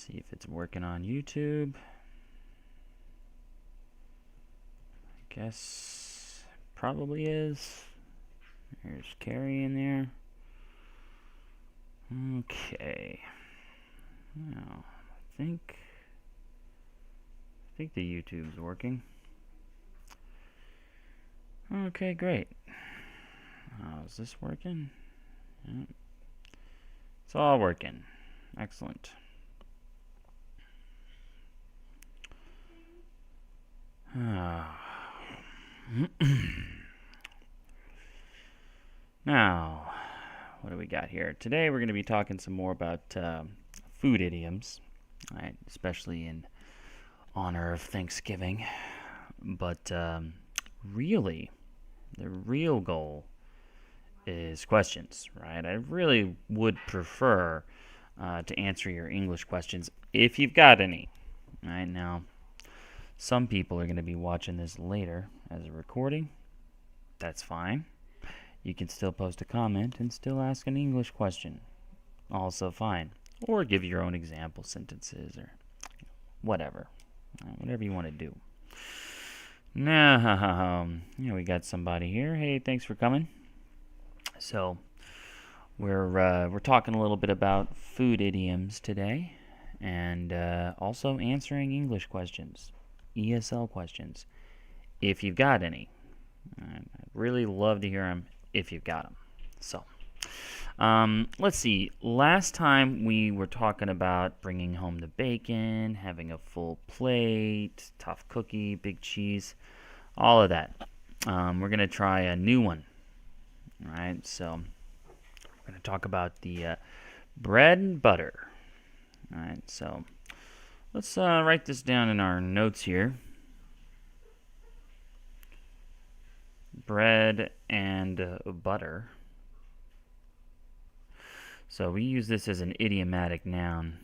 See if it's working on YouTube. I guess probably is. There's Carrie in there. Okay. Now, I think the YouTube's working. Okay, great. Is this working? Yeah. It's all working. Excellent. Now, what do we got here? Today we're going to be talking some more about food idioms, right? Especially in honor of Thanksgiving. But really, the real goal is questions, right? I really would prefer to answer your English questions if you've got any. Right now, some people are going to be watching this later as a recording. That's fine. You can still post a comment and still ask an English question. Also fine. Or give your own example sentences or whatever. Whatever you want to do. Now, we got somebody here. Hey, thanks for coming. So, we're talking a little bit about food idioms today, and also answering English questions, ESL questions, if you've got any. I'd really love to hear them if you've got them. So, let's see. Last time we were talking about bringing home the bacon, having a full plate, tough cookie, big cheese, all of that. We're going to try a new one. All right, so we're going to talk about the bread and butter. All right, so let's write this down in our notes here. Bread and butter. So we use this as an idiomatic noun.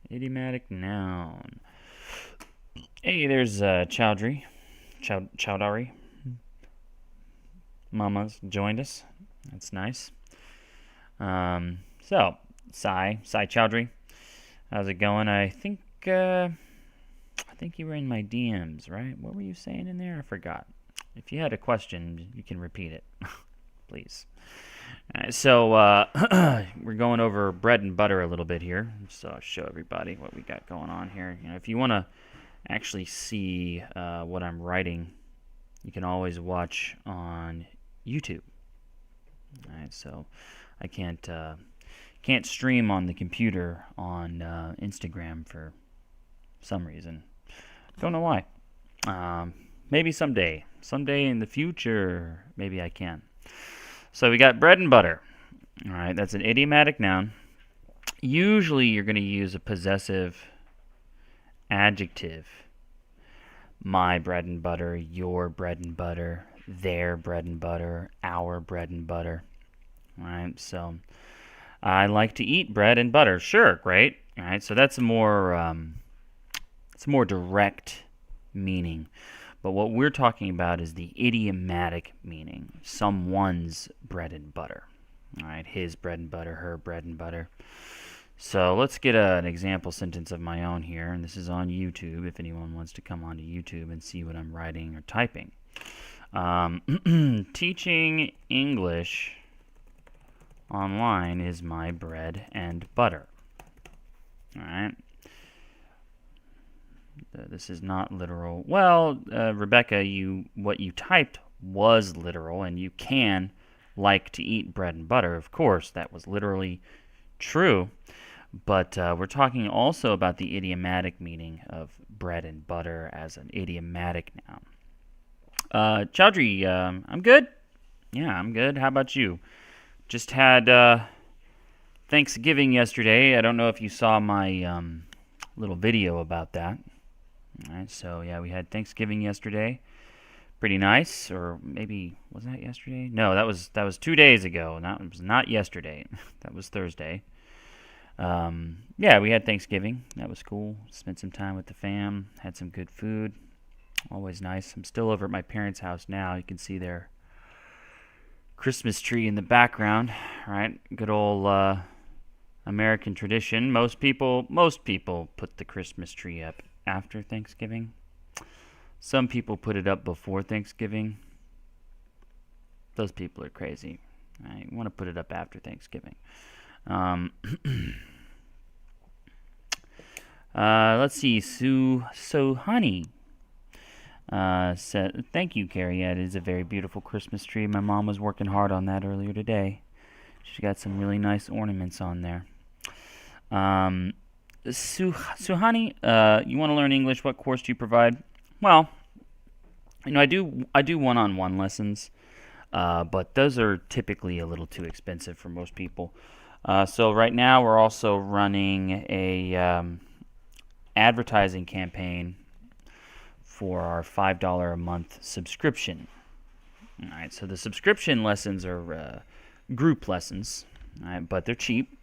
Idiomatic noun. Hey, there's Chowdhury. Chowdhury. Mama's joined us. That's nice. So, Sai Chowdhury. How's it going? I think you were in my DMs, right? What were you saying in there? I forgot. If you had a question, you can repeat it, please. So we're going over bread and butter a little bit here. So I'll show everybody what we got going on here. If you want to actually see what I'm writing, you can always watch on YouTube. All right, so I can't stream on the computer on Instagram for some reason. Don't know why. Maybe someday in the future, maybe I can. So we got bread and butter. All right, that's an idiomatic noun. Usually you're going to use a possessive adjective. My bread and butter, your bread and butter, their bread and butter, our bread and butter. All right, so I like to eat bread and butter. Sure, great. All right, so that's a more direct meaning. But what we're talking about is the idiomatic meaning. Someone's bread and butter. All right, his bread and butter, her bread and butter. So let's get an example sentence of my own here. And this is on YouTube if anyone wants to come onto YouTube and see what I'm writing or typing. Teaching English online is my bread and butter. All right. This is not literal. Well, Rebecca, what you typed was literal, and you can like to eat bread and butter. Of course, that was literally true. But we're talking also about the idiomatic meaning of bread and butter as an idiomatic noun. Chowdhury, I'm good. Yeah, I'm good. How about you? Just had Thanksgiving yesterday. I don't know if you saw my little video about that. All right, so yeah, we had Thanksgiving yesterday. Pretty nice, or maybe was that yesterday? No, that was 2 days ago. That was not yesterday. That was Thursday. Yeah, we had Thanksgiving. That was cool. Spent some time with the fam. Had some good food. Always nice. I'm still over at my parents' house now. You can see their Christmas tree in the background. right? Good old American tradition. Most people put the Christmas tree up after Thanksgiving. Some people put it up before Thanksgiving. Those people are crazy. Right? You want to put it up after Thanksgiving. Let's see. So honey said, "Thank you, Carrie. Yeah, it is a very beautiful Christmas tree. My mom was working hard on that earlier today. She's got some really nice ornaments on there." Suhani, you want to learn English? What course do you provide? Well, I do one-on-one lessons, but those are typically a little too expensive for most people. So right now we're also running a advertising campaign for our $5 a month subscription. All right, so the subscription lessons are group lessons, all right, but they're cheap.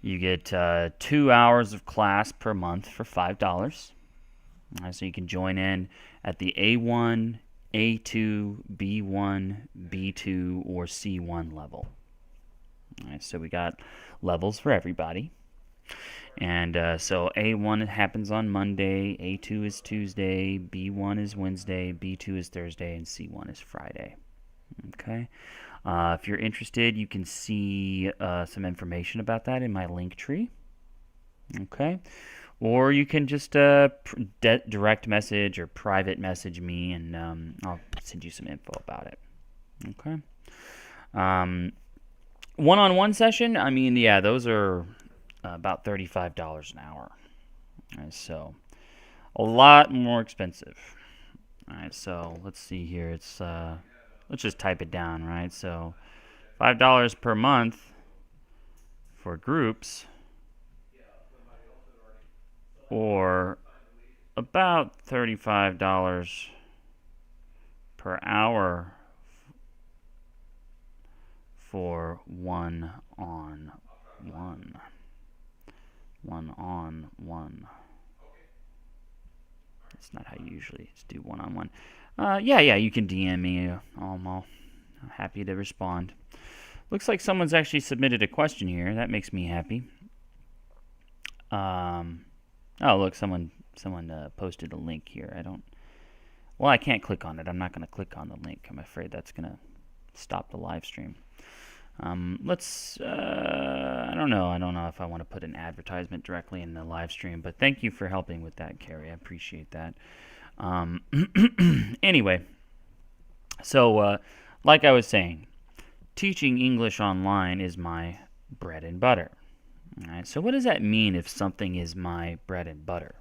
You get 2 hours of class per month for $5. So you can join in at the A1, A2, B1, B2, or C1 level. All right, so we got levels for everybody. And so A1 happens on Monday, A2 is Tuesday, B1 is Wednesday, B2 is Thursday, and C1 is Friday. Okay. If you're interested, you can see some information about that in my link tree. Okay. Or you can just direct message or private message me, and I'll send you some info about it. Okay. One-on-one session, I mean, yeah, those are about $35 an hour. All right, so a lot more expensive. All right, so let's see here. It's let's just type it down, right? So $5 per month for groups, or about $35 per hour for one-on-one. One-on-one. That's not how you usually do one-on-one. Yeah, you can DM me. I'm happy to respond. Looks like someone's actually submitted a question here. That makes me happy. Oh, look, someone posted a link here. I can't click on it. I'm not going to click on the link. I'm afraid that's going to stop the live stream. I don't know. I don't know if I want to put an advertisement directly in the live stream, but thank you for helping with that, Carrie. I appreciate that. Anyway, so like I was saying, teaching English online is my bread and butter. All right, so what does that mean if something is my bread and butter?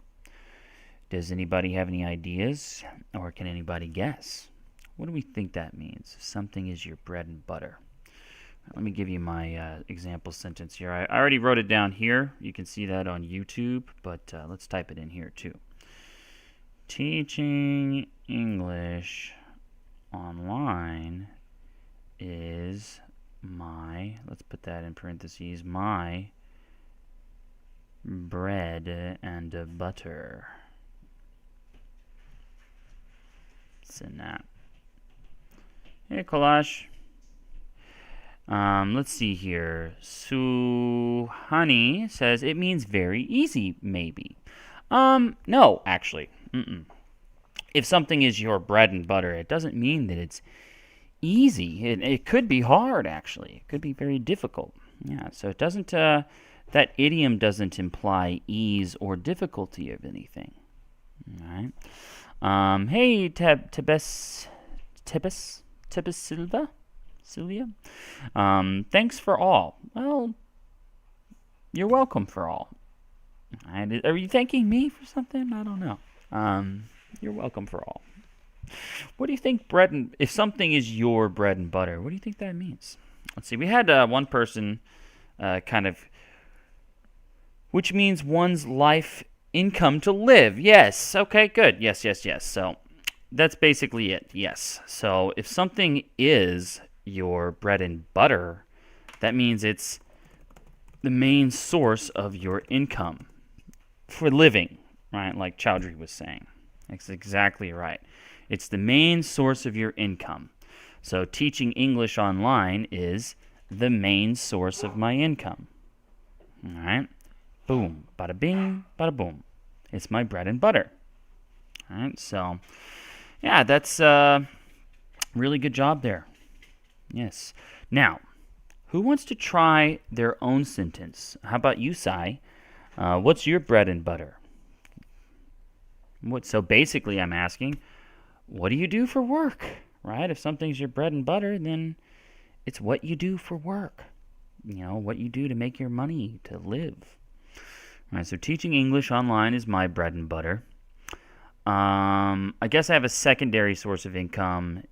Does anybody have any ideas, or can anybody guess? What do we think that means? Something is your bread and butter. Let me give you my example sentence here. I already wrote it down here. You can see that on YouTube, but let's type it in here too. Teaching English online is my, let's put that in parentheses, my bread and butter. It's in that. Hey, Kalash. Let's see here. Suhani says it means very easy, maybe. No, actually. If something is your bread and butter, it doesn't mean that it's easy. It could be hard, actually. It could be very difficult. Yeah, so it doesn't, that idiom doesn't imply ease or difficulty of anything. All right. Hey, Tibes Silvia. Thanks for all. Well, you're welcome for all. Are you thanking me for something? I don't know. You're welcome for all. What do you think if something is your bread and butter, what do you think that means? Let's see. We had one person which means one's life income to live. Yes. Okay, good. Yes. So that's basically it. Yes. So if something is your bread and butter, that means it's the main source of your income for living, right? Like Chowdhury was saying. That's exactly right. It's the main source of your income. So teaching English online is the main source of my income. All right? Boom. Bada bing, bada boom. It's my bread and butter. All right? So, yeah, that's really good job there. Yes. Now, who wants to try their own sentence? How about you, Sai? What's your bread and butter? So basically, I'm asking, what do you do for work? Right? If something's your bread and butter, then it's what you do for work. You know, what you do to make your money, to live. All right, so teaching English online is my bread and butter. I guess I have a secondary source of income,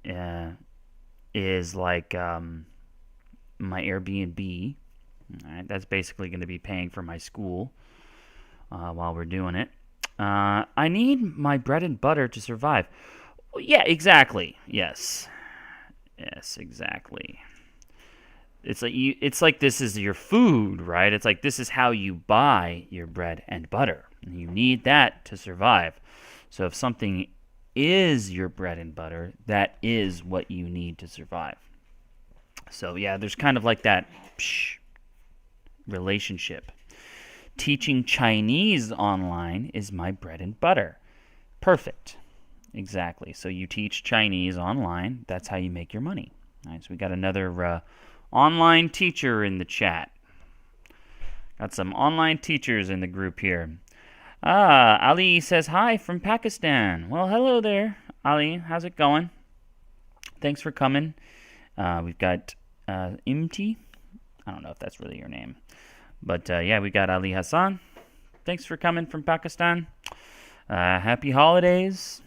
is like my Airbnb. All right, that's basically going to be paying for my school while we're doing it. I need my bread and butter to survive. Well, yeah, exactly. Yes, exactly. It's like this is your food, right? It's like this is how you buy your bread and butter. You need that to survive. So if something is your bread and butter, that is what you need to survive. So yeah, there's kind of like that relationship. Teaching Chinese online is my bread and butter. Perfect. Exactly. So you teach Chinese online. That's how you make your money. All right, so we got another online teacher in the chat. Got some online teachers in the group here. Ali says hi from Pakistan. Well, hello there, Ali. How's it going? Thanks for coming. We've got Imti. I don't know if that's really your name. But yeah, we got Ali Hassan. Thanks for coming from Pakistan. Happy holidays.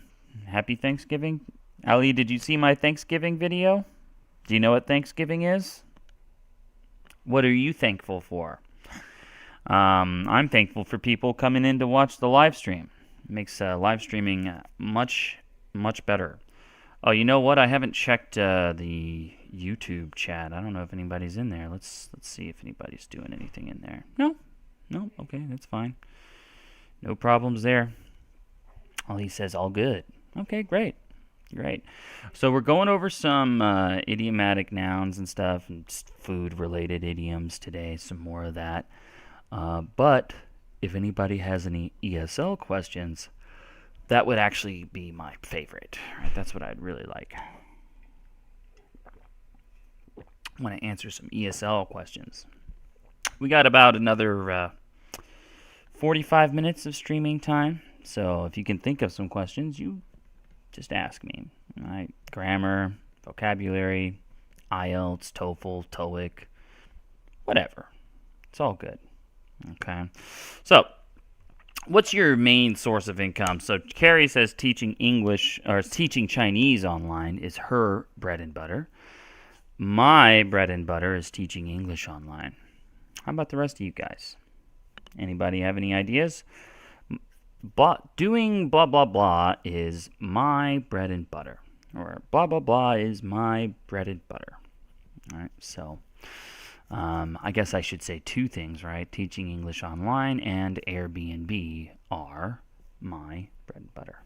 Happy Thanksgiving. Ali, did you see my Thanksgiving video? Do you know what Thanksgiving is? What are you thankful for? I'm thankful for people coming in to watch the live stream. It makes live streaming much, much better. Oh, you know what? I haven't checked the YouTube chat. I don't know if anybody's in there. Let's see if anybody's doing anything in there. No? Okay, that's fine. No problems there. Ali says all good. Okay, great. So we're going over some idiomatic nouns and stuff, and food-related idioms today, some more of that. But if anybody has any ESL questions, that would actually be my favorite. Right? That's what I'd really like. I want to answer some ESL questions. We got about another 45 minutes of streaming time. So if you can think of some questions, you just ask me. All right? Grammar, vocabulary, IELTS, TOEFL, TOEIC, whatever. It's all good. Okay. So, what's your main source of income? So Carrie says teaching English or teaching Chinese online is her bread and butter. My bread and butter is teaching English online. How about the rest of you guys? Anybody have any ideas? Doing blah, blah, blah is my bread and butter. Or blah, blah, blah is my bread and butter. All right, so I guess I should say two things, right? Teaching English online and Airbnb are my bread and butter.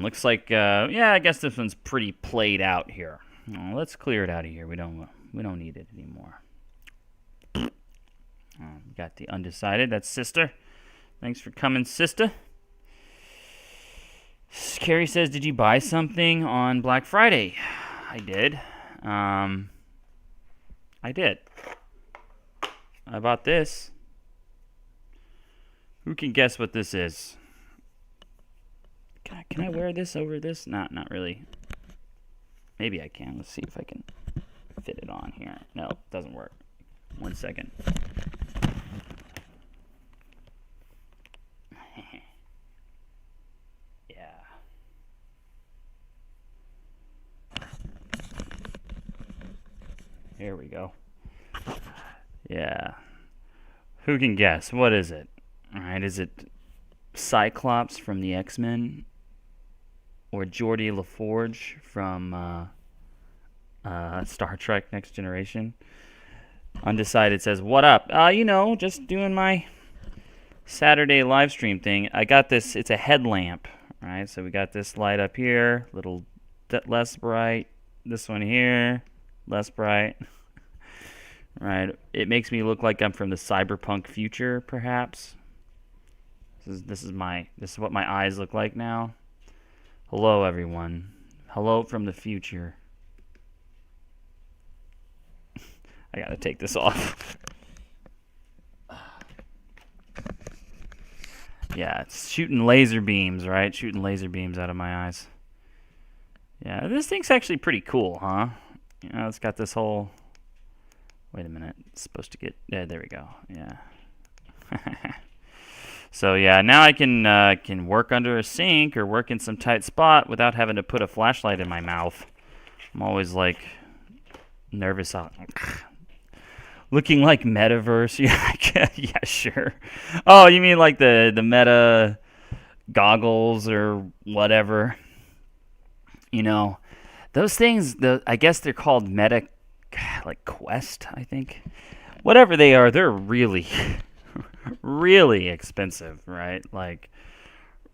Looks like, yeah, I guess this one's pretty played out here. Let's clear it out of here. We don't need it anymore. Got the undecided. That's sister. Thanks for coming, sister. Carrie says, did you buy something on Black Friday? I did. I bought this. Who can guess what this is? Can I wear this over this? Not really. Maybe I can. Let's see if I can fit it on here. No, it doesn't work. 1 second. Yeah. Here we go. Yeah. Who can guess? What is it? All right, is it Cyclops from the X-Men? Or Geordie LaForge from Star Trek Next Generation? Undecided says, what up? Just doing my Saturday live stream thing. I got this. It's a headlamp, right? So we got this light up here, little less bright. This one here, less bright. right? It makes me look like I'm from the cyberpunk future, perhaps. This is what my eyes look like now. Hello, everyone. Hello from the future. I gotta take this off. Yeah, it's shooting laser beams, right? Shooting laser beams out of my eyes. Yeah, this thing's actually pretty cool, huh? You know, it's got this whole... Wait a minute. It's supposed to get... Yeah, there we go. Yeah. So, yeah, now I can work under a sink or work in some tight spot without having to put a flashlight in my mouth. I'm always, like, nervous. Looking like metaverse. Yeah, sure. Oh, you mean like the meta goggles or whatever? You know, those things, I guess they're called meta, like Quest, I think. Whatever they are, they're really, really expensive, right? Like,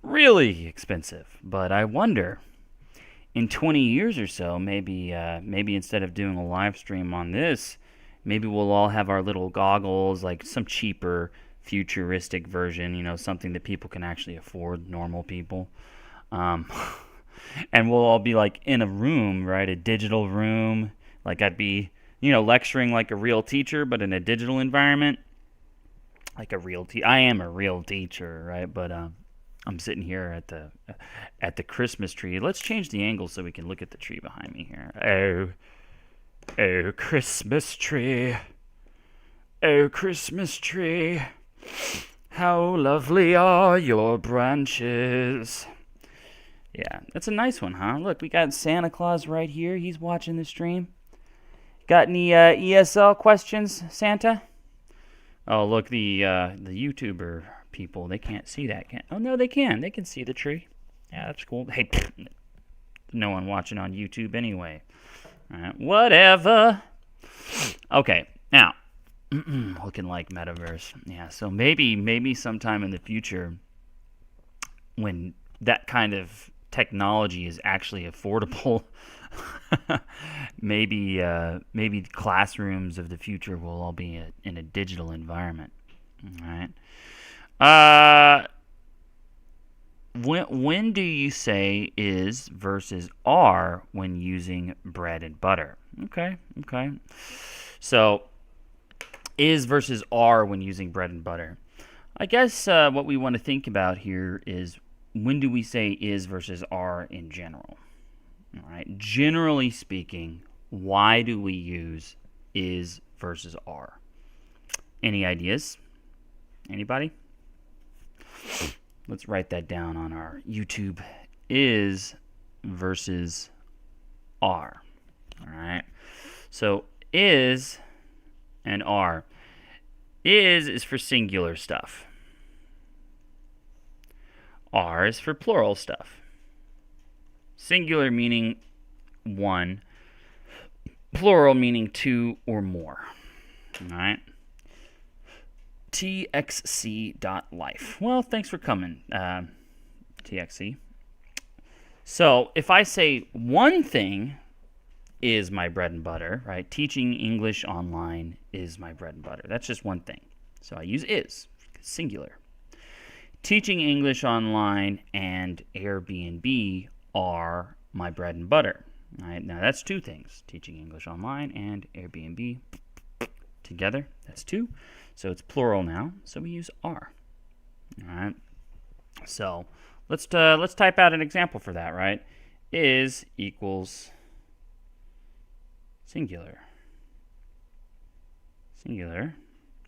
really expensive. But I wonder, in 20 years or so, maybe instead of doing a live stream on this, maybe we'll all have our little goggles, like some cheaper, futuristic version, you know, something that people can actually afford, normal people. And we'll all be like in a room, right? A digital room. Like I'd be, you know, lecturing like a real teacher, but in a digital environment. Like a real I am a real teacher, right? But I'm sitting here at the Christmas tree. Let's change the angle so we can look at the tree behind me here. Oh, Christmas tree. Oh, Christmas tree. How lovely are your branches. Yeah, that's a nice one, huh? Look, we got Santa Claus right here. He's watching the stream. Got any ESL questions, Santa? Oh, look, the YouTuber people, they can't see that. Oh, no, they can. They can see the tree. Yeah, that's cool. Hey, no one watching on YouTube anyway. All right, whatever. Okay, now, looking like metaverse. Yeah, so maybe sometime in the future when that kind of technology is actually affordable, maybe classrooms of the future will all be in a digital environment. All right. When do you say is versus are when using bread and butter? Okay. So, is versus are when using bread and butter. I guess what we want to think about here is when do we say is versus are in general? All right. Generally speaking, why do we use is versus are? Any ideas? Anybody? Let's write that down on our YouTube. Is versus are. All right. So is and are. Is for singular stuff. Are is for plural stuff. Singular meaning one. Plural meaning two or more. All right. TXC.life. Well, thanks for coming, TXC. So if I say one thing is my bread and butter, right? Teaching English online is my bread and butter. That's just one thing. So I use is, singular. Teaching English online and Airbnb are my bread and butter. All right, now that's two things. Teaching English online and Airbnb together, that's two. So it's plural now, so we use are. All right. So let's type out an example for that, right? Is equals singular.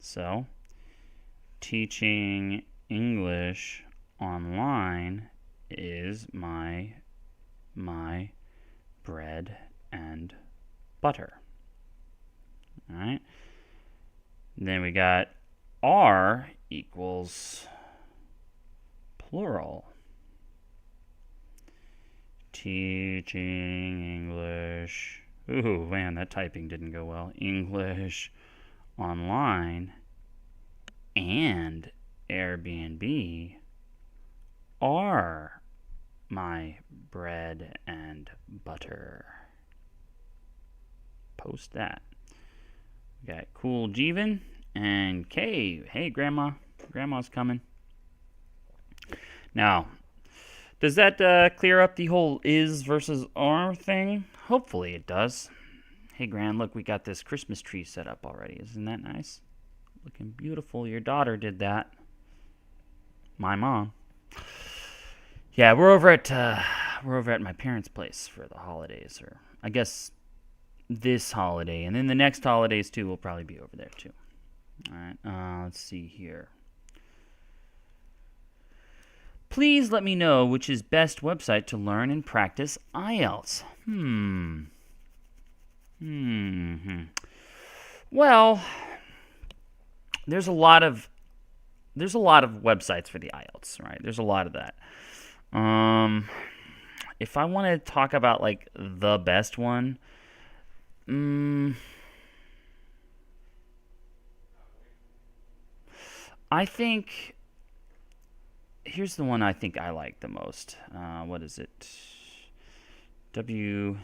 So teaching English online is my bread and butter. All right. Then we got are equals plural. Teaching English. Ooh, man, that typing didn't go well. English online and Airbnb are my bread and butter. Post that. Got Cool Jeevan and Kay. Hey, Grandma. Grandma's coming. Now, does that clear up the whole is versus are thing? Hopefully it does. Hey, Gran, look, we got this Christmas tree set up already. Isn't that nice? Looking beautiful. Your daughter did that. My mom. Yeah, we're over at my parents' place for the holidays, or I guess this holiday, and then the next holidays too. We'll probably be over there too. All right. Let's see here. Please let me know which is best website to learn and practice IELTS. Well, there's a lot of websites for the IELTS, right? There's a lot of that. If I want to talk about like the best one, I think here's the one I think I like the most. What is it? www.IELTS.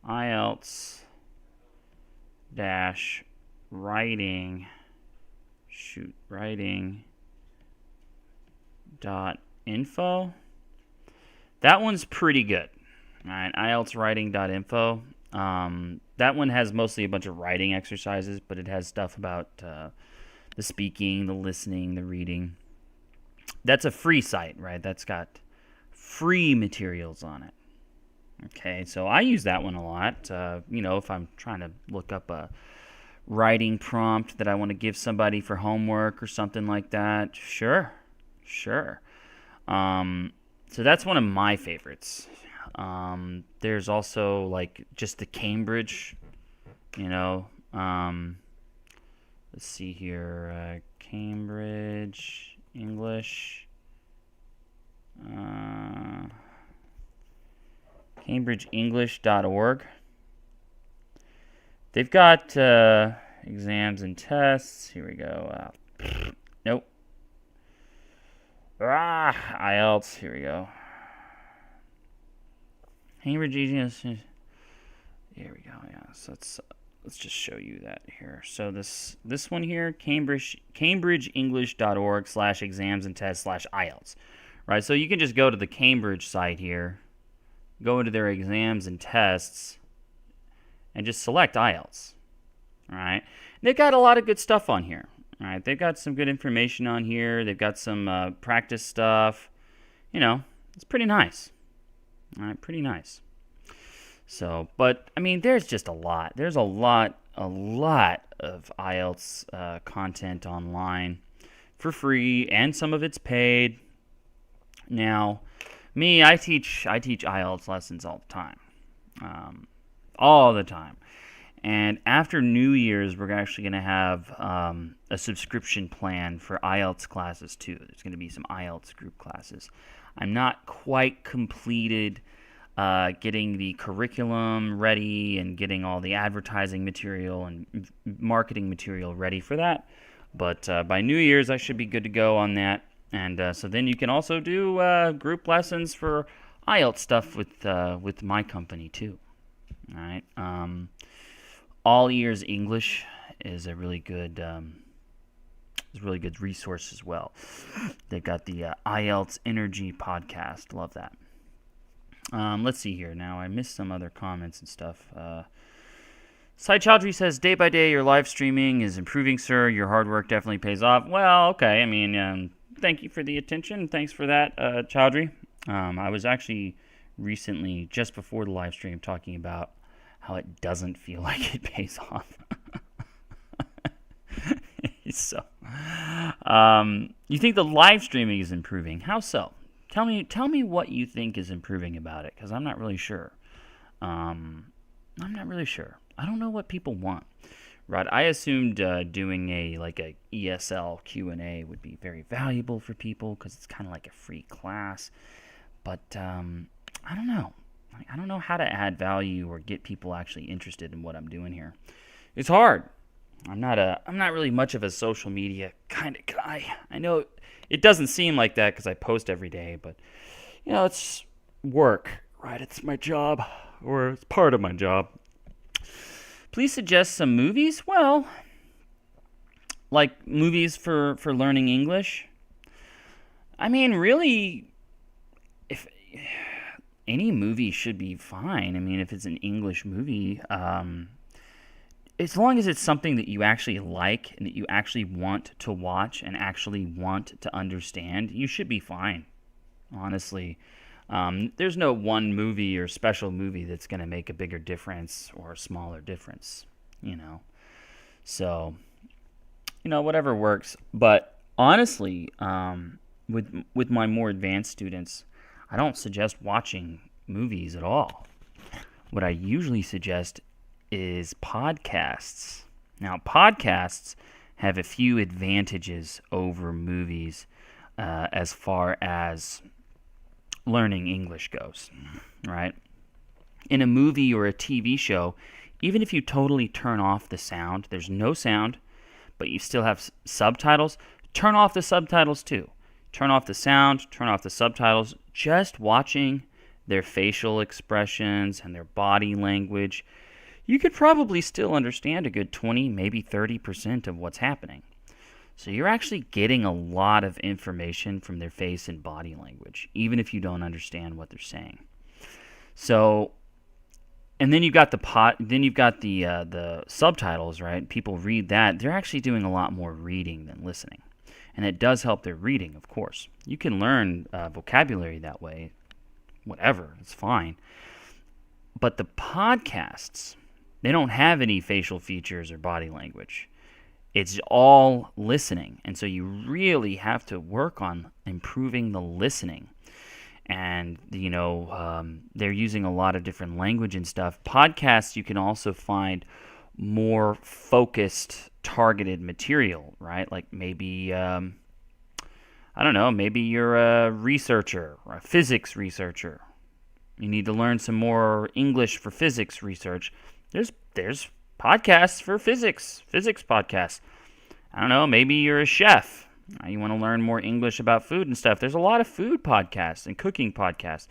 IELTS dash writing dot info. That one's pretty good. All right, IELTS writing.info. That one has mostly a bunch of writing exercises, but it has stuff about the speaking, the listening, the reading. That's a free site, right? That's got free materials on it. Okay, so I use that one a lot. If I'm trying to look up a writing prompt that I want to give somebody for homework or something like that, sure. So that's one of my favorites. There's also like just the Cambridge, let's see here, Cambridge English, CambridgeEnglish.org. They've got exams and tests. Here we go. Nope. IELTS. Here we go. Cambridge English. Here we go. Yeah. So let's just show you that here. So this one here, CambridgeEnglish.org/exams and tests/IELTS. Right. So you can just go to the Cambridge site here, go into their exams and tests, and just select IELTS. All right. They've got a lot of good stuff on here. All right. They've got some good information on here. They've got some practice stuff. It's pretty nice. All right, pretty nice. So, but I mean, there's just a lot. There's a lot of IELTS content online for free, and some of it's paid. Now, me, I teach IELTS lessons all the time. And after New Year's, we're actually going to have a subscription plan for IELTS classes too. There's going to be some IELTS group classes. I'm not quite completed getting the curriculum ready and getting all the advertising material and marketing material ready for that. But by New Year's, I should be good to go on that. And so then you can also do group lessons for IELTS stuff with my company too. All right. All Ears English is a really good resource as well. They've got the IELTS Energy podcast. Love that. Let's see here. Now, I missed some other comments and stuff. Sai Chowdhury says, day by day, your live streaming is improving, sir. Your hard work definitely pays off. Well, okay. I mean, thank you for the attention. Thanks for that, Chowdhury. I was actually recently, just before the live stream, talking about how it doesn't feel like it pays off. So, you think the live streaming is improving? How so? Tell me what you think is improving about it, because I'm not really sure. I'm not really sure. I don't know what people want. Right? I assumed doing a ESL Q&A would be very valuable for people because it's kind of like a free class. But I don't know. I don't know how to add value or get people actually interested in what I'm doing here. It's hard. I'm not really much of a social media kind of guy. I know it doesn't seem like that because I post every day, but it's work, Right, it's my job, or it's part of my job. Please suggest some movies. Well, like movies for learning English. I mean, really, if any movie should be fine. I mean, if it's an English movie, as long as it's something that you actually like and that you actually want to watch and actually want to understand, you should be fine, honestly. There's no one movie or special movie that's going to make a bigger difference or a smaller difference, you know. So, whatever works. But honestly, with my more advanced students, I don't suggest watching movies at all. What I usually suggest is podcasts. Now, podcasts have a few advantages over movies as far as learning English goes, right? In a movie or a TV show, even if you totally turn off the sound, there's no sound, but you still have subtitles, turn off the subtitles too. Turn off the sound, turn off the subtitles. Just watching their facial expressions and their body language, you could probably still understand a good 20, maybe 30% of what's happening. So you're actually getting a lot of information from their face and body language, even if you don't understand what they're saying. So, and then you've got the subtitles, right? People read that. They're actually doing a lot more reading than listening. And it does help their reading, of course. You can learn vocabulary that way, whatever, it's fine. But the podcasts, they don't have any facial features or body language. It's all listening. And so you really have to work on improving the listening. And, they're using a lot of different language and stuff. Podcasts, you can also find more focused, targeted material, right? Like maybe, I don't know, maybe you're a researcher or a physics researcher. You need to learn some more English for physics research. There's podcasts for physics podcasts. I don't know, maybe you're a chef. You want to learn more English about food and stuff. There's a lot of food podcasts and cooking podcasts,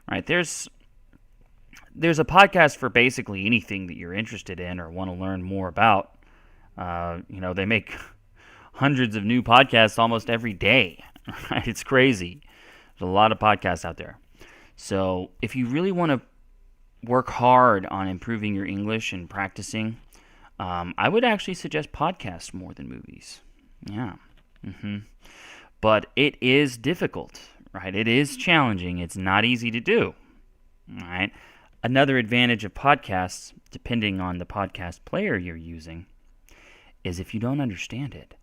right? There's a podcast for basically anything that you're interested in or want to learn more about. They make hundreds of new podcasts almost every day. Right? It's crazy. There's a lot of podcasts out there. So if you really want to work hard on improving your English and practicing, I would actually suggest podcasts more than movies. Yeah. But it is difficult, right? It is challenging. It's not easy to do, right? Another advantage of podcasts, depending on the podcast player you're using, is if you don't understand it,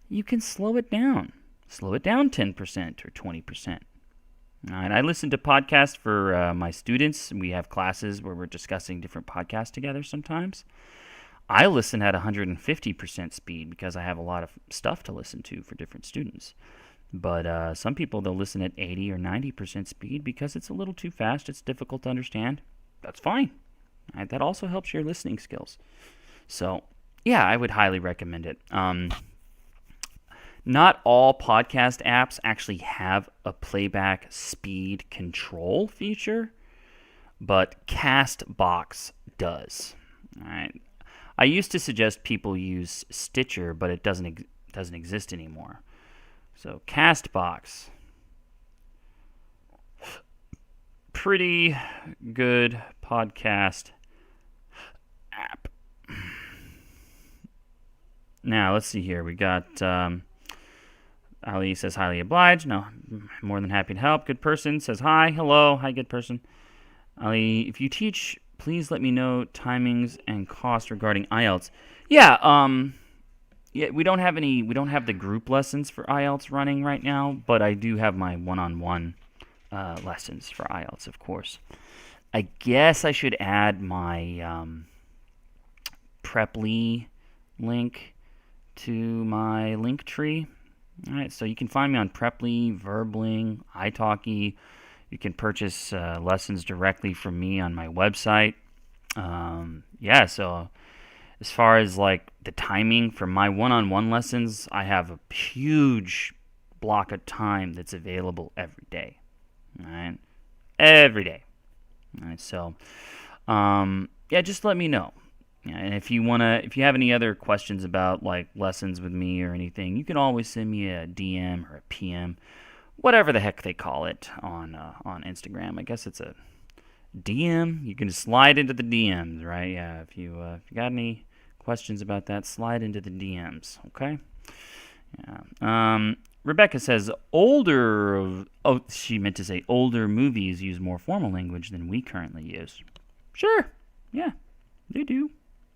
you can slow it down. Slow it down 10% or 20%. All right, I listen to podcasts for my students. We have classes where we're discussing different podcasts together sometimes. I listen at 150% speed because I have a lot of stuff to listen to for different students. But some people, they'll listen at 80 or 90% speed because it's a little too fast. It's difficult to understand. That's fine. Right, that also helps your listening skills. So, yeah, I would highly recommend it. Not all podcast apps actually have a playback speed control feature, but Castbox does. All right. I used to suggest people use Stitcher, but it doesn't exist anymore. So Castbox, pretty good podcast app. Now let's see here. We got Ali says highly obliged. No, more than happy to help. Good person says hi. Hello, hi, good person. Ali, if you teach, please let me know timings and cost regarding IELTS. Yeah, we don't have the group lessons for IELTS running right now, but I do have my one-on-one lessons for IELTS, of course. I guess I should add my Preply link to my link tree. All right, so you can find me on Preply, Verbling, italki. You can purchase lessons directly from me on my website. So as far as like the timing for my one-on-one lessons, I have a huge block of time that's available every day. All right, every day. All right, so yeah, just let me know. Yeah, and if you have any other questions about like lessons with me or anything, you can always send me a DM or a PM, whatever the heck they call it on Instagram. I guess it's a DM. You can slide into the DMs, right? Yeah, if you got any questions about that, slide into the DMs. Okay. Yeah. Rebecca says she meant to say older movies use more formal language than we currently use. Sure. Yeah, they do.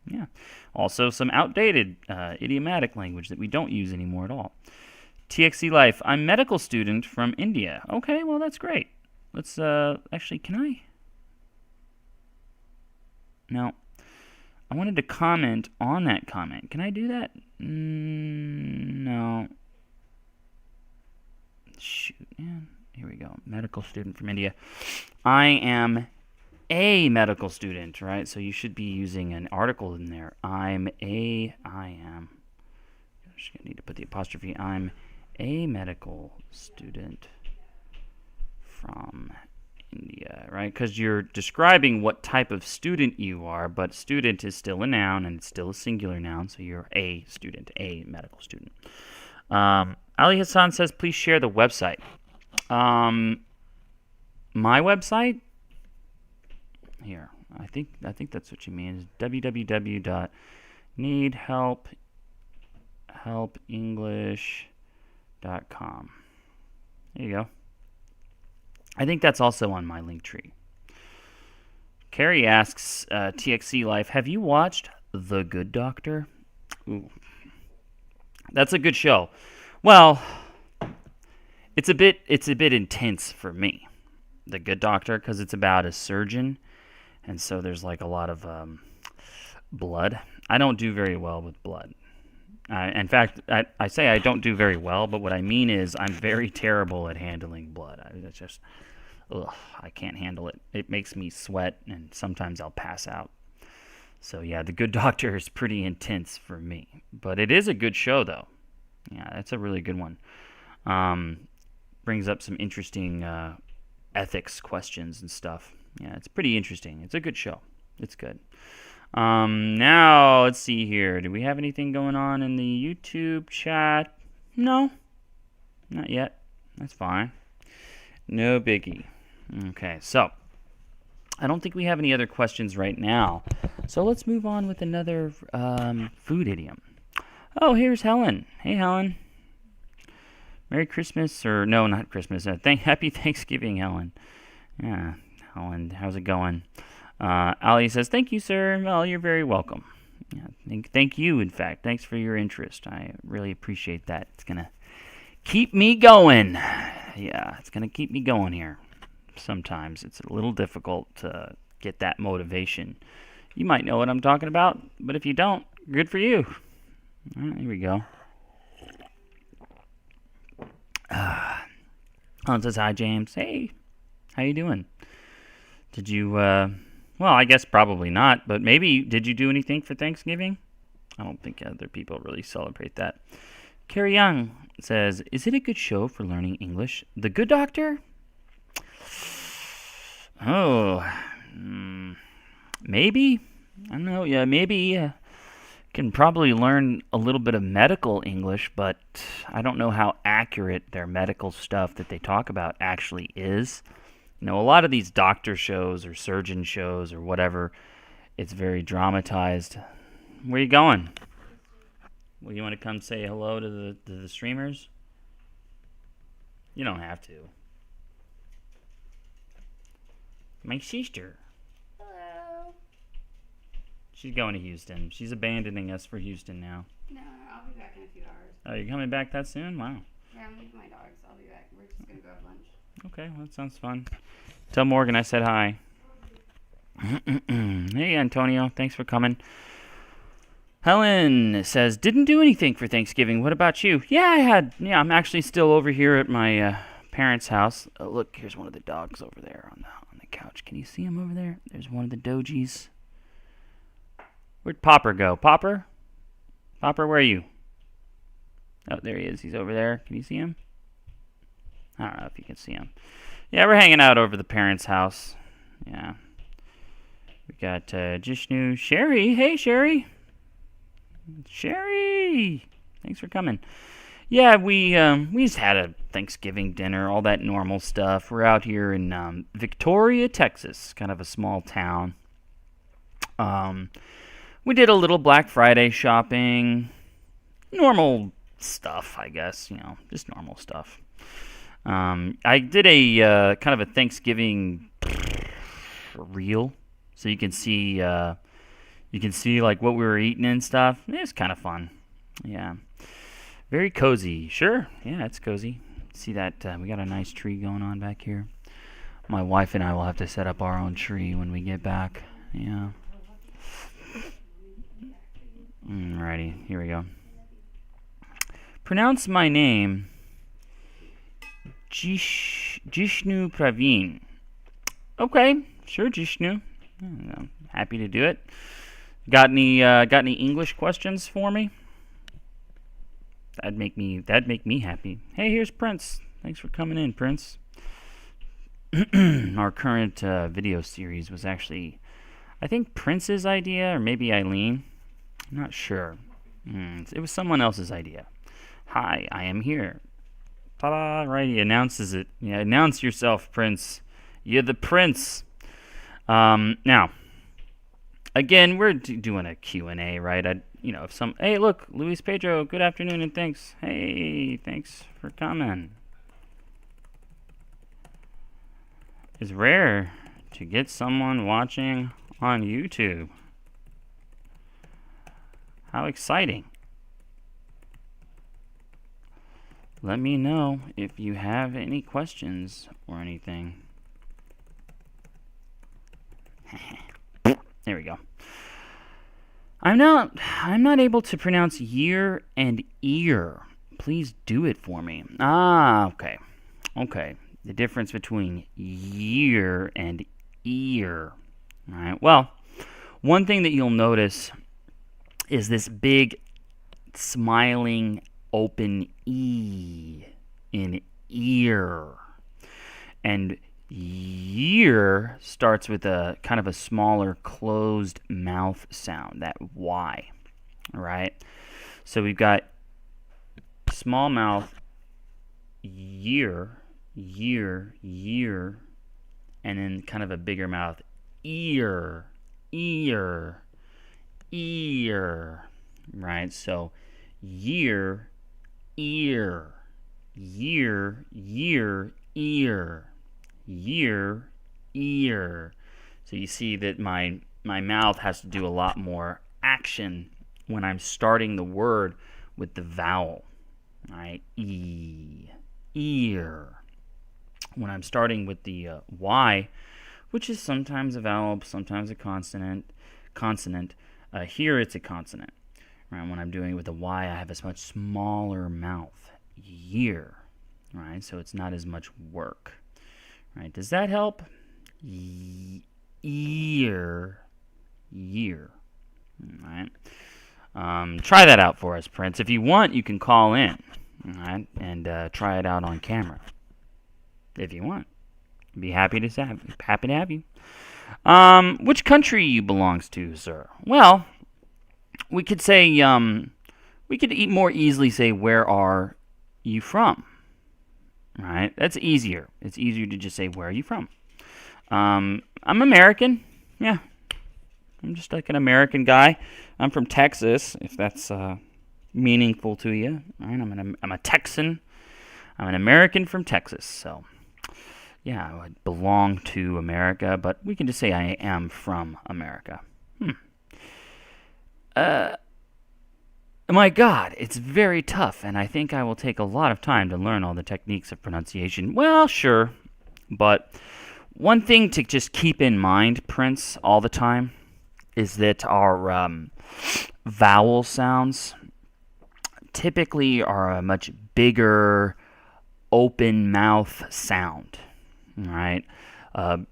Yeah. Also, some outdated idiomatic language that we don't use anymore at all. TXC Life. I'm medical student from India. Okay, well, that's great. Let's, actually, can I? No. I wanted to comment on that comment. Can I do that? No. Shoot, man. Here we go. Medical student from India. I am a medical student, right? So you should be using an article in there. I am. I'm just going to need to put the apostrophe. I'm a medical student from India, right? Because you're describing what type of student you are, but student is still a noun and it's still a singular noun, so you're a student, a medical student. Ali Hassan says, please share the website. My website? Here, I think that's what you mean. Is www.needhelpenglish.com. There you go. I think that's also on my link tree. Carrie asks, TXC Life, have you watched The Good Doctor? Ooh. That's a good show. Well, it's a bit intense for me, The Good Doctor, because it's about a surgeon, and so there's like a lot of blood. I don't do very well with blood. In fact, I say I don't do very well, but what I mean is I'm very terrible at handling blood. I can't handle it. It makes me sweat, and sometimes I'll pass out. So yeah, The Good Doctor is pretty intense for me, but it is a good show though. Yeah, that's a really good one. Brings up some interesting ethics questions and stuff. Yeah, it's pretty interesting. It's a good show. It's good. Now, let's see here. Do we have anything going on in the YouTube chat? No, not yet. That's fine. No biggie. Okay, so I don't think we have any other questions right now. So let's move on with another food idiom. Oh, here's Helen. Hey, Helen. Merry Christmas, or no, not Christmas. Happy Thanksgiving, Helen. Yeah, Helen, how's it going? Ali says, thank you, sir. Well, you're very welcome. Yeah, thank you, in fact. Thanks for your interest. I really appreciate that. It's going to keep me going. Yeah, it's going to keep me going here. Sometimes it's a little difficult to get that motivation. You might know what I'm talking about, but if you don't, good for you. All right, here we go. Helen says, hi, James. Hey, how you doing? Did you, well, I guess probably not, but maybe, did you do anything for Thanksgiving? I don't think other people really celebrate that. Carrie Young says, is it a good show for learning English? The Good Doctor? Oh, maybe. I don't know. Yeah, maybe. Can probably learn a little bit of medical English, but I don't know how accurate their medical stuff that they talk about actually is. You know, a lot of these doctor shows or surgeon shows or whatever, it's very dramatized. Where you going? Well, you want to come say hello to the streamers? You don't have to. My sister. Hello. She's going to Houston. She's abandoning us for Houston now. No, I'll be back in a few hours. Oh, you're coming back that soon? Wow. Yeah, I'm leaving my dogs. I'll be back. We're just going to grab lunch. Okay, well, that sounds fun. Tell Morgan I said hi. Hey, Antonio. Thanks for coming. Helen says, didn't do anything for Thanksgiving. What about you? Yeah, I'm actually still over here at my parents' house. Oh, look, here's one of the dogs over there on the couch. Can you see him over there? There's one of the dogies. Where'd Popper go? Popper? Popper, where are you? Oh, there he is. He's over there. Can you see him? I don't know if you can see him. Yeah, we're hanging out over the parents' house. Yeah, We got Jishnu, Sherry. Hey, Sherry. Sherry, thanks for coming. Yeah, we just had a Thanksgiving dinner, all that normal stuff. We're out here in Victoria, Texas, kind of a small town. We did a little Black Friday shopping, normal stuff, I guess, just normal stuff. I did a kind of a Thanksgiving reel, so you can see like what we were eating and stuff. It's kind of fun. Yeah, very cozy. Sure, yeah, it's cozy. See that we got a nice tree going on back here. My wife and I will have to set up our own tree when we get back. Yeah. Alrighty, here we go. Pronounce my name, Jishnu Praveen. Okay, sure, Jishnu. I'm happy to do it. Got any English questions for me? That'd make me happy. Hey, here's Prince. Thanks for coming in, Prince. Our current video series was actually, I think, Prince's idea, or maybe Eileen. I'm not sure. It was someone else's idea. Hi, I am here. Ta-da! Right, he announces it. Yeah, announce yourself, Prince. You're the prince. Now, again, we're doing a Q&A, right? Hey, look, Luis Pedro, good afternoon and thanks. Hey, thanks for coming. It's rare to get someone watching on YouTube. How exciting. Let me know if you have any questions or anything. There we go. I'm not able to pronounce year and ear. Please do it for me. Okay. Okay. The difference between year and ear. All right. Well, one thing that you'll notice is this big smiling open E in ear. And year starts with a kind of a smaller closed mouth sound, that Y. All right? So we've got small mouth, year, year, year, and then kind of a bigger mouth, ear, ear, ear. Right? So year, ear, year, year, ear, year, ear. So you see that my mouth has to do a lot more action when I'm starting the word with the vowel. Right? E, ear. When I'm starting with the Y, which is sometimes a vowel, sometimes a consonant. Here it's a consonant. Right? When I'm doing it with a Y, I have a much smaller mouth. Year. Right? So it's not as much work. Right? Does that help? Ear. Year. All right? Try that out for us, Prince. If you want, you can call in. All right? And try it out on camera. If you want. I'd be happy to have you. Which country you belongs to, sir? Well, we could say, we could more easily say, where are you from? Right? That's easier. It's easier to just say, where are you from? I'm American. Yeah. I'm just like an American guy. I'm from Texas, if that's meaningful to you. Right? I'm a Texan. I'm an American from Texas. So, yeah, I belong to America, but we can just say I am from America. My God, it's very tough, and I think I will take a lot of time to learn all the techniques of pronunciation. Well, sure, but one thing to just keep in mind, Prince, all the time, is that our vowel sounds typically are a much bigger open mouth sound, right?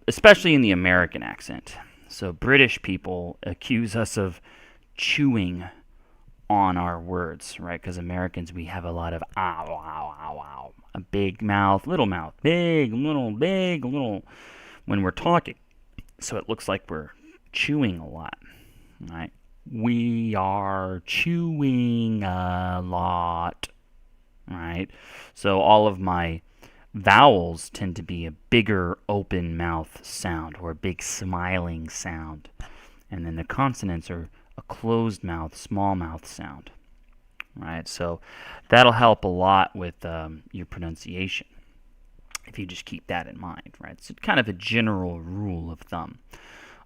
Especially in the American accent. So British people accuse us of chewing on our words, right? Because Americans, we have a lot of ow, ow, ow, ow. A big mouth, big, little, when we're talking. So it looks like we're chewing a lot. Right? We are chewing a lot. Right? So all of my vowels tend to be a bigger open mouth sound or a big smiling sound. And then the consonants are a closed mouth, small mouth sound. Right? So that'll help a lot with your pronunciation if you just keep that in mind. Right? It's kind of a general rule of thumb.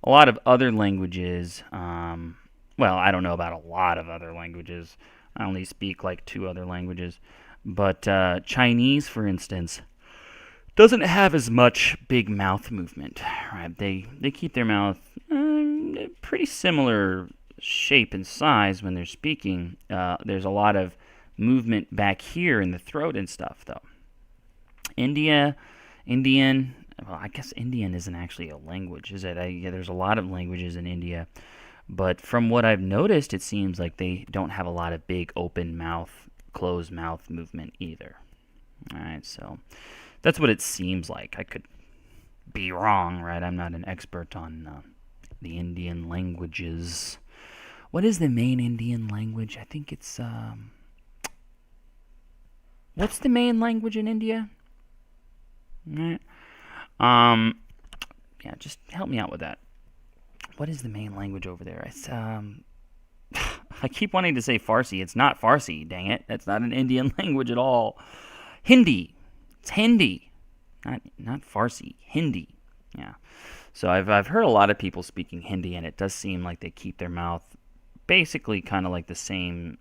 A lot of other languages, well, I don't know about a lot of other languages. I only speak like 2 other languages. But Chinese, for instance, doesn't have as much big mouth movement. Right? They keep their mouth pretty similar shape and size when they're speaking. There's a lot of movement back here in the throat and stuff, though. Indian, well, I guess Indian isn't actually a language, is it? Yeah, there's a lot of languages in India. But from what I've noticed, it seems like they don't have a lot of big open mouth, closed mouth movement either. All right, so that's what it seems like. I could be wrong, right? I'm not an expert on the Indian languages. What is the main Indian language? I think it's... what's the main language in India? All right. Yeah, just help me out with that. What is the main language over there? It's, I keep wanting to say Farsi. It's not Farsi, dang it. That's not an Indian language at all. Hindi. It's Hindi. Not Farsi. Hindi. Yeah. So I've heard a lot of people speaking Hindi, and it does seem like they keep their mouth basically kind of like the same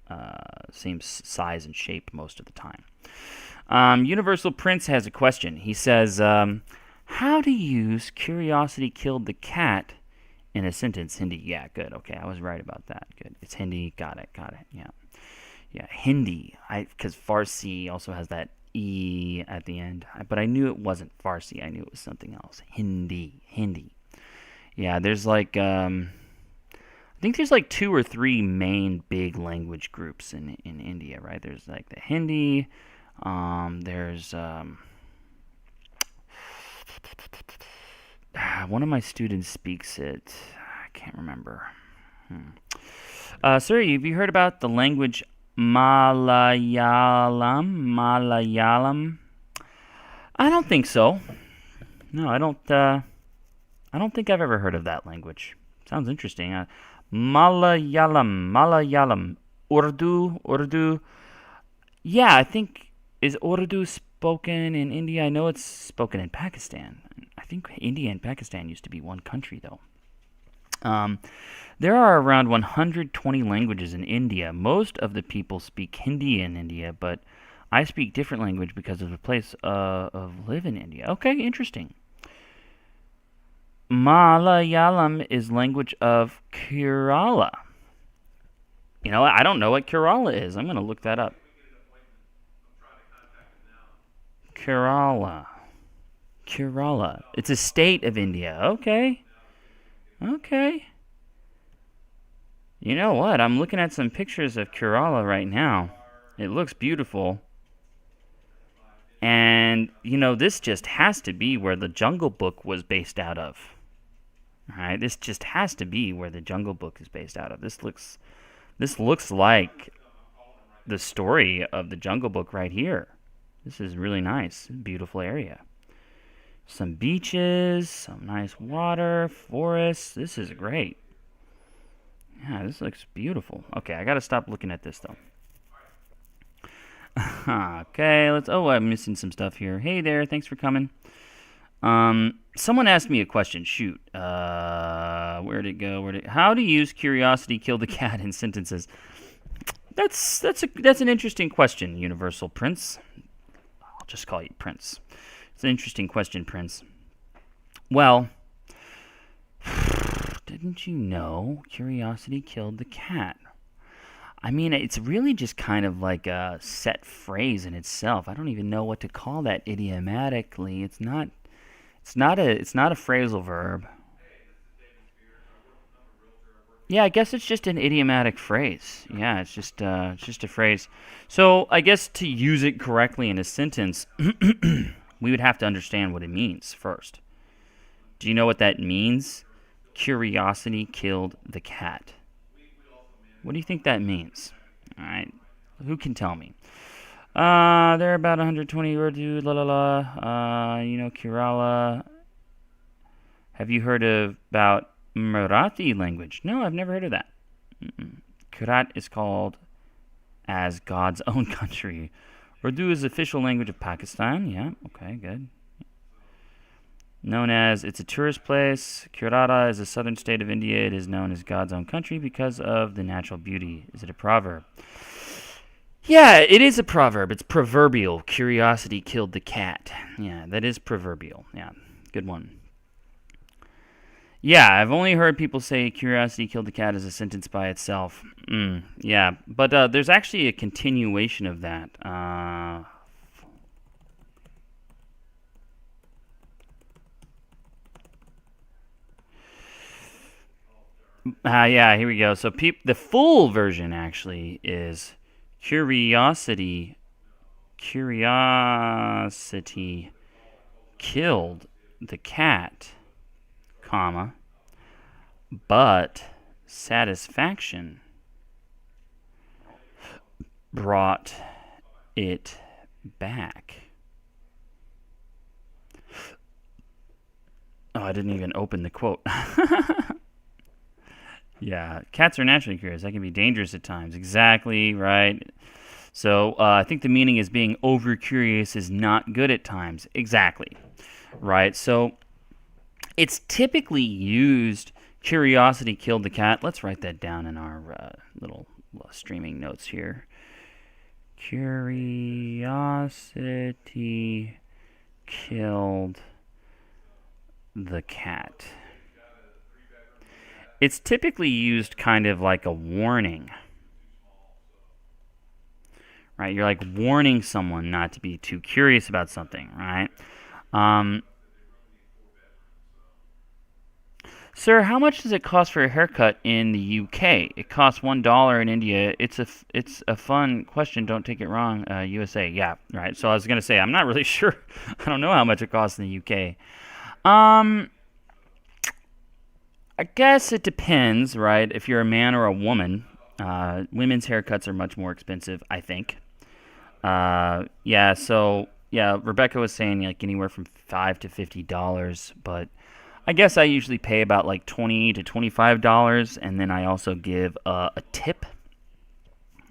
size and shape most of the time. Universal Prince has a question. He says, how to use curiosity killed the cat in a sentence? Hindi. Yeah, good. Okay, I was right about that. Good. It's Hindi. Got it. Yeah. Yeah, Hindi. Because Farsi also has that E at the end. But I knew it wasn't Farsi. I knew it was something else. Hindi. Yeah, there's like... I think there's like 2 or 3 main big language groups in India, right? There's like the Hindi, there's one of my students speaks it. I can't remember. Sir, have you heard about the language Malayalam? I don't think so. No, I don't think I've ever heard of that language. Sounds interesting. Malayalam, Urdu. Yeah, I think, is Urdu spoken in India? I know it's spoken in Pakistan. I think India and Pakistan used to be one country, though. There are around 120 languages in India. Most of the people speak Hindi in India, but I speak different language because of the place of live in India. Okay, interesting. Malayalam is language of Kerala. You know, I don't know what Kerala is. I'm going to look that up. Kerala. It's a state of India. Okay. You know what? I'm looking at some pictures of Kerala right now. It looks beautiful. And, you know, this just has to be where the Jungle Book was based out of. All right, this just has to be where the Jungle Book is based out of. This looks like the story of the Jungle Book right here. This is really nice, beautiful area. Some beaches, some nice water, forests. This is great. Yeah, this looks beautiful. Okay, I gotta stop looking at this though. Okay, I'm missing some stuff here. Hey there, thanks for coming. Someone asked me a question. Shoot. Where'd it go? How to use curiosity kill the cat in sentences? That's an interesting question, Universal Prince. I'll just call you Prince. It's an interesting question, Prince. Well, didn't you know curiosity killed the cat? I mean, it's really just kind of like a set phrase in itself. I don't even know what to call that idiomatically. It's not a phrasal verb. Yeah, I guess it's just an idiomatic phrase. Yeah, it's just a phrase. So I guess to use it correctly in a sentence, we would have to understand what it means first. Do you know what that means? curiosity killed the cat. What do you think that means? All right, who can tell me? They're about 120 Urdu, la la la. Kerala. Have you heard about Marathi language? No, I've never heard of that. Gujarat is called as God's own country. Urdu is the official language of Pakistan. Yeah, okay, good. Known as, it's a tourist place. Kerala is a southern state of India. It is known as God's own country because of the natural beauty. Is it a proverb? Yeah, it is a proverb. It's proverbial. Curiosity killed the cat. Yeah, that is proverbial. Yeah, good one. Yeah, I've only heard people say curiosity killed the cat as a sentence by itself. Yeah, but there's actually a continuation of that. Yeah, here we go. So the full version actually is curiosity killed the cat, comma, but satisfaction brought it back. Oh, I didn't even open the quote. Yeah, cats are naturally curious. That can be dangerous at times. Exactly, right. So I think the meaning is being over-curious is not good at times. Exactly, right. So it's typically used, curiosity killed the cat. Let's write that down in our little streaming notes here. Curiosity killed the cat. It's typically used kind of like a warning, right? You're like warning someone not to be too curious about something, right? Sir, how much does it cost for a haircut in the UK? It costs $1 in India. It's a fun question. Don't take it wrong. USA, yeah, right. So I was gonna say I'm not really sure. I don't know how much it costs in the UK. I guess it depends, right? If you're a man or a woman, women's haircuts are much more expensive, I think. Yeah. So yeah, Rebecca was saying like anywhere from $5 to $50, but I guess I usually pay about like $20 to $25, and then I also give a tip.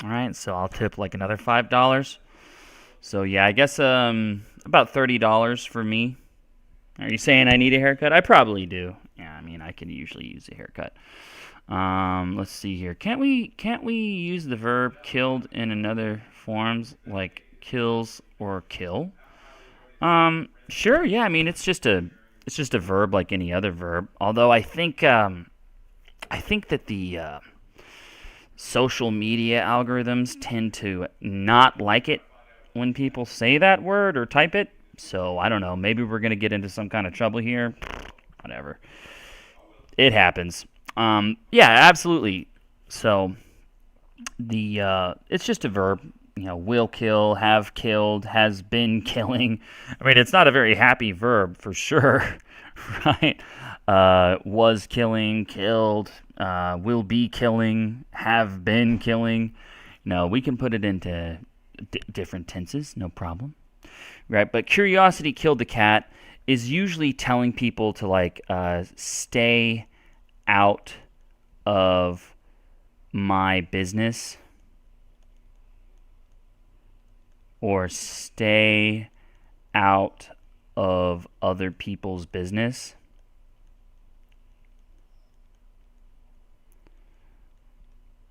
All right, so I'll tip like another $5. So yeah, I guess about $30 for me. Are you saying I need a haircut? I probably do. Yeah, I mean I can usually use a haircut. Let's see here. Can't we use the verb killed in another forms like kills or kill? Sure. Yeah. I mean it's just a verb like any other verb. Although I think that the social media algorithms tend to not like it when people say that word or type it. So I don't know. Maybe we're gonna get into some kind of trouble here. Whatever. It happens. Yeah, absolutely. So it's just a verb. Will kill, have killed, has been killing. I mean, it's not a very happy verb for sure, right? Was killing, killed, will be killing, have been killing. No, we can put it into different tenses, no problem. Right, but curiosity killed the cat is usually telling people to like stay out of my business or stay out of other people's business.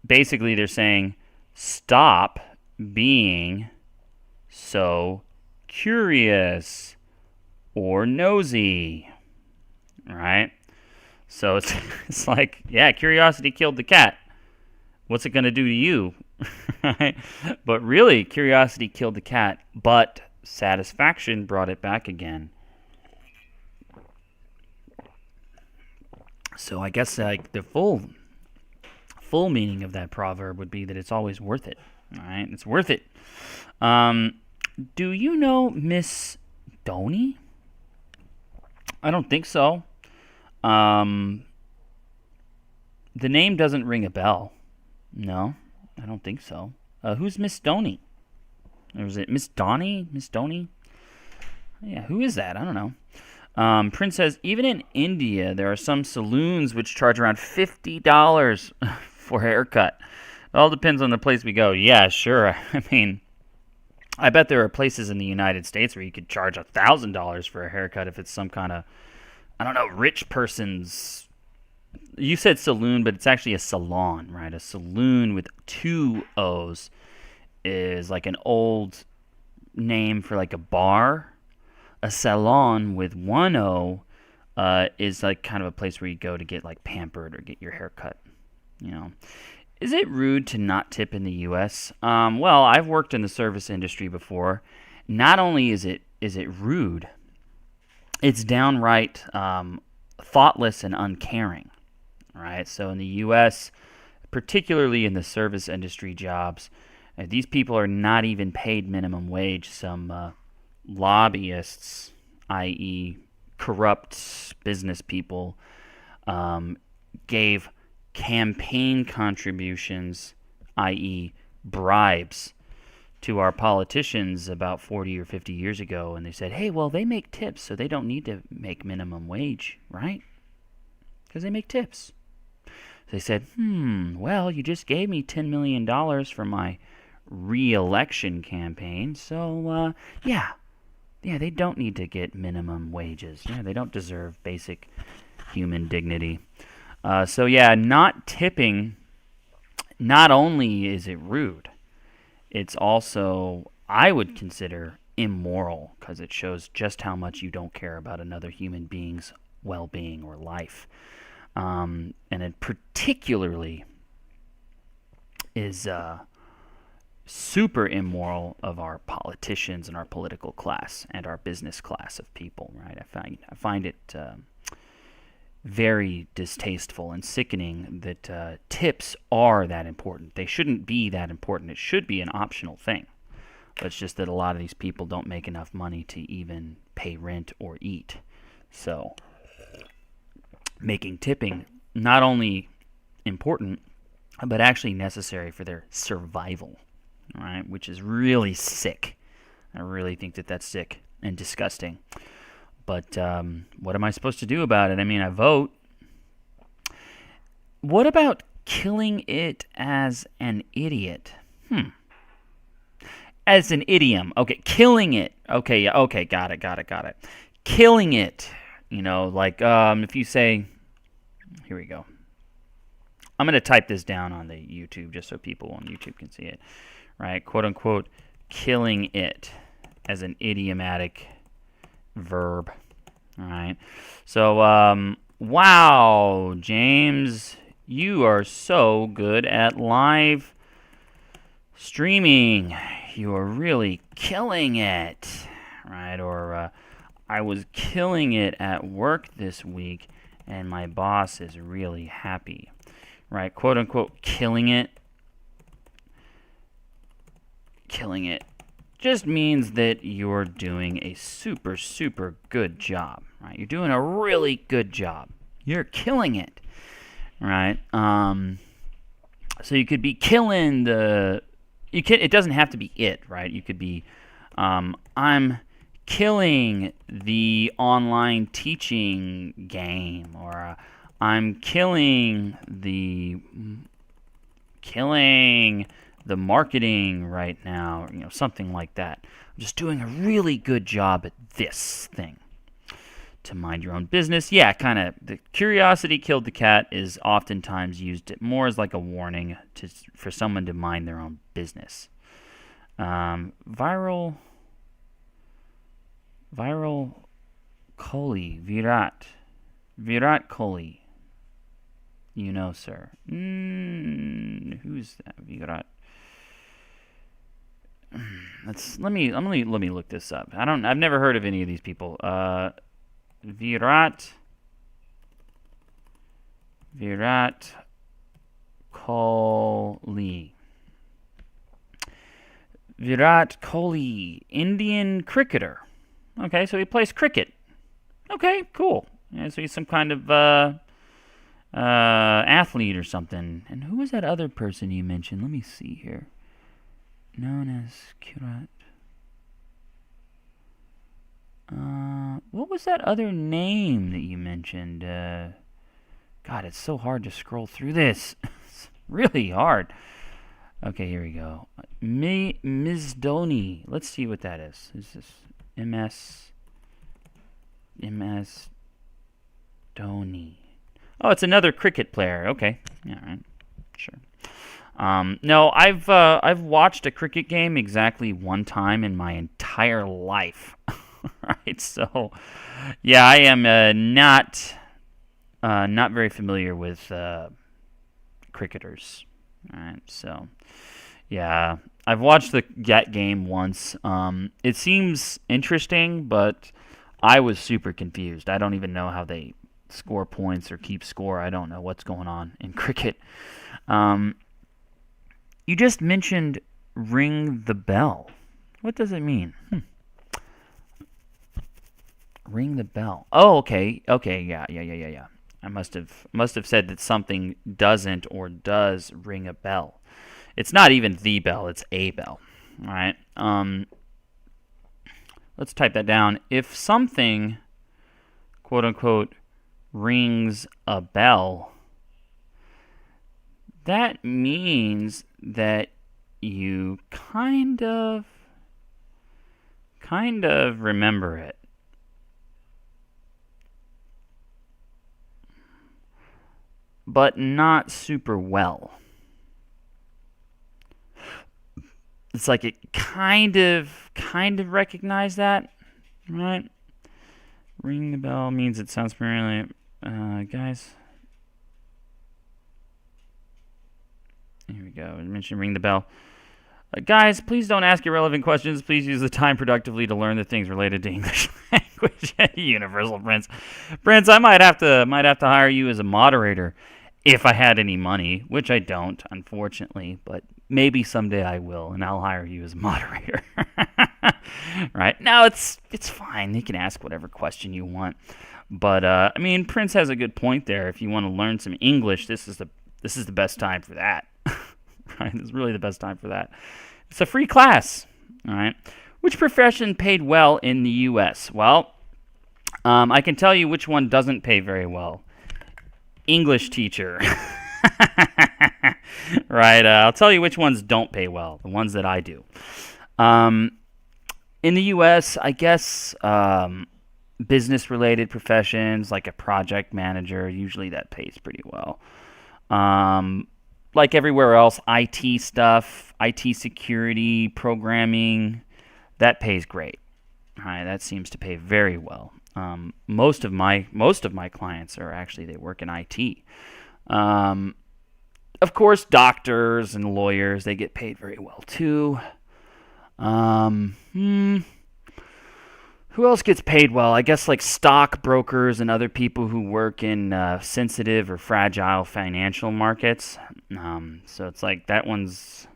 Basically, they're saying stop being so curious or nosy, right? So it's like, yeah, curiosity killed the cat. What's it going to do to you? Right? But really, curiosity killed the cat, but satisfaction brought it back again. So I guess like the full meaning of that proverb would be that it's always worth it. All right, it's worth it. Do you know Miss Doney? I don't think so. The name doesn't ring a bell. No, I don't think so. Who's Miss Donny? Or was it Miss Donny? Miss Donny? Yeah, who is that? I don't know. Prince says, even in India, there are some saloons which charge around $50 for a haircut. It all depends on the place we go. Yeah, sure. I mean, I bet there are places in the United States where you could charge $1,000 for a haircut if it's some kind of, I don't know, rich person's. You said saloon, but it's actually a salon, right? A saloon with 2 O's is like an old name for like a bar. A salon with 1 O is like kind of a place where you go to get like pampered or get your hair cut. You know, is it rude to not tip in the U.S.? Well, I've worked in the service industry before. Not only is it rude, it's downright thoughtless and uncaring. Right? So in the U.S., particularly in the service industry jobs, these people are not even paid minimum wage. Some lobbyists, i.e. corrupt business people, gave campaign contributions, i.e. bribes, to our politicians about 40 or 50 years ago, and they said, hey, well, they make tips, so they don't need to make minimum wage, right? Because they make tips. So they said, well, you just gave me $10 million for my re-election campaign, so, yeah, they don't need to get minimum wages. Yeah, they don't deserve basic human dignity. So, yeah, not tipping, not only is it rude, it's also, I would consider, immoral, because it shows just how much you don't care about another human being's well-being or life. And it particularly is super immoral of our politicians and our political class and our business class of people, right? I find it very distasteful and sickening that tips are that important. They shouldn't be that important. It should be an optional thing. But it's just that a lot of these people don't make enough money to even pay rent or eat. So making tipping not only important, but actually necessary for their survival, right? Which is really sick. I really think that that's sick and disgusting. But what am I supposed to do about it? I mean, I vote. What about killing it as an idiot? As an idiom. Okay, killing it. Okay, yeah, okay, got it. Killing it. You know, like if you say, here we go. I'm going to type this down on the YouTube just so people on YouTube can see it. Right? Quote unquote, killing it as an idiomatic verb. All right. So, wow, James, you are so good at live streaming. You are really killing it. Right? Or, I was killing it at work this week, and my boss is really happy. Right? Quote unquote, killing it. Killing it just means that you're doing a super, super good job, right? You're doing a really good job. You're killing it, right? So you could be killing it doesn't have to be it, right? You could be, I'm killing the online teaching game, or I'm killing the marketing right now, you know, something like that. I'm just doing a really good job at this thing. To mind your own business, yeah, kind of. The curiosity killed the cat is oftentimes used more as like a warning for someone to mind their own business. Viral Kohli, Virat Kohli. You know, sir. Who's that? Virat. Let me look this up. I've never heard of any of these people. Virat Kohli. Virat Kohli, Indian cricketer. Okay, so he plays cricket. Okay, cool. Yeah, so he's some kind of athlete or something. And who was that other person you mentioned? Let me see here. Known as Kurat. What was that other name that you mentioned? God, it's so hard to scroll through this. It's really hard. Okay, here we go. Ms. Dhoni. Let's see what that is. Is this MS Dhoni? Oh, it's another cricket player. Okay, yeah, all right, sure. No, I've watched a cricket game exactly one time in my entire life. Right, so yeah, I am not very familiar with cricketers. All right, so yeah, I've watched that game once. It seems interesting, but I was super confused. I don't even know how they score points or keep score. I don't know what's going on in cricket. You just mentioned ring the bell. What does it mean? Ring the bell. Oh, okay. Okay, yeah. I must have said that something doesn't or does ring a bell. It's not even the bell, it's a bell. All right. Let's type that down. If something, quote unquote, rings a bell, that means that you kind of remember it. But not super well. It's like it kind of recognize that, right? Ring the bell means it sounds familiar. Guys, here we go. I mentioned ring the bell. Guys, please don't ask irrelevant questions. Please use the time productively to learn the things related to English language. Universal Prince. Prince, I might have to hire you as a moderator if I had any money, which I don't, unfortunately, but maybe someday I will, and I'll hire you as a moderator. Right? No, it's fine. You can ask whatever question you want. But I mean, Prince has a good point there. If you want to learn some English, this is the best time for that. Right? It's really the best time for that. It's a free class. All right. Which profession paid well in the U.S.? Well, I can tell you which one doesn't pay very well. English teacher. Right. I'll tell you which ones don't pay well. The ones that I do. In the U.S., I guess business-related professions like a project manager, usually that pays pretty well. Like everywhere else, IT stuff, IT security, programming, that pays great. All right, that seems to pay very well. Most of my clients are actually, they work in IT. Of course, doctors and lawyers, they get paid very well too. Who else gets paid well? I guess like stockbrokers and other people who work in sensitive or fragile financial markets. So it's like that one's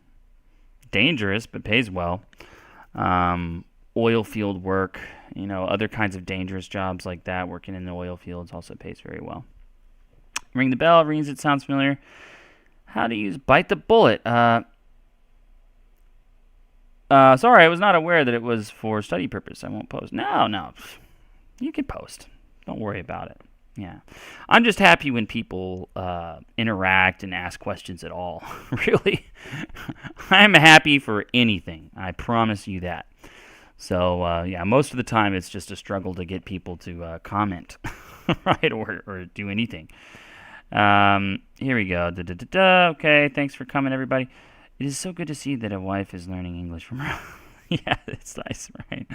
dangerous but pays well. Oil field work, other kinds of dangerous jobs like that, working in the oil fields also pays very well. Ring the bell, rings, it sounds familiar. How to use bite the bullet. Sorry, I was not aware that it was for study purpose. I won't post. No. You can post. Don't worry about it. Yeah. I'm just happy when people interact and ask questions at all. Really. I'm happy for anything. I promise you that. So, yeah, most of the time it's just a struggle to get people to comment, right, or do anything. Here we go. Okay, thanks for coming, everybody. It is so good to see that a wife is learning English from her. Yeah, it's nice, right?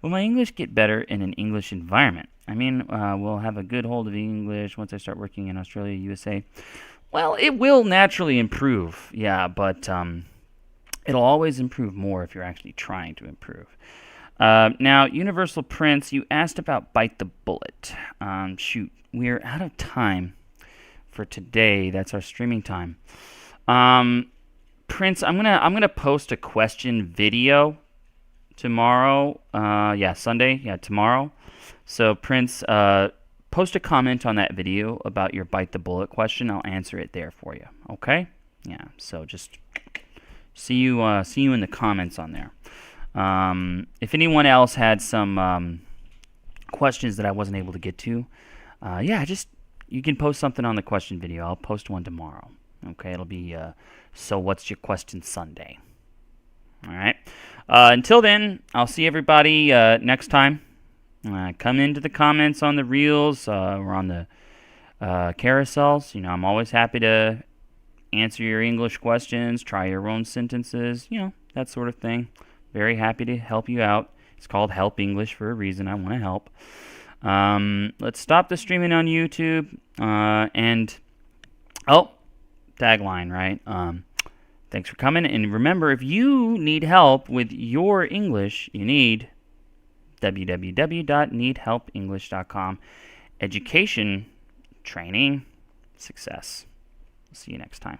Will my English get better in an English environment? I mean, we'll have a good hold of English once I start working in Australia, USA. Well, it will naturally improve, yeah, but it'll always improve more if you're actually trying to improve. Now, Universal Prince, you asked about Bite the Bullet. Shoot, we're out of time for today. That's our streaming time. Prince, I'm gonna post a question video tomorrow. Sunday. Yeah, tomorrow. So Prince, post a comment on that video about your bite the bullet question. I'll answer it there for you. Okay? Yeah. So just see you in the comments on there. If anyone else had some questions that I wasn't able to get to, you can post something on the question video. I'll post one tomorrow. Okay? It'll be So What's Your Question Sunday. All right. Until then, I'll see everybody next time. Come into the comments on the reels or on the carousels. I'm always happy to answer your English questions, try your own sentences, that sort of thing. Very happy to help you out. It's called Help English for a reason. I want to help. Let's stop the streaming on YouTube. Tagline, right? Thanks for coming. And remember, if you need help with your English, you need www.needhelpenglish.com. Education, training, success. See you next time.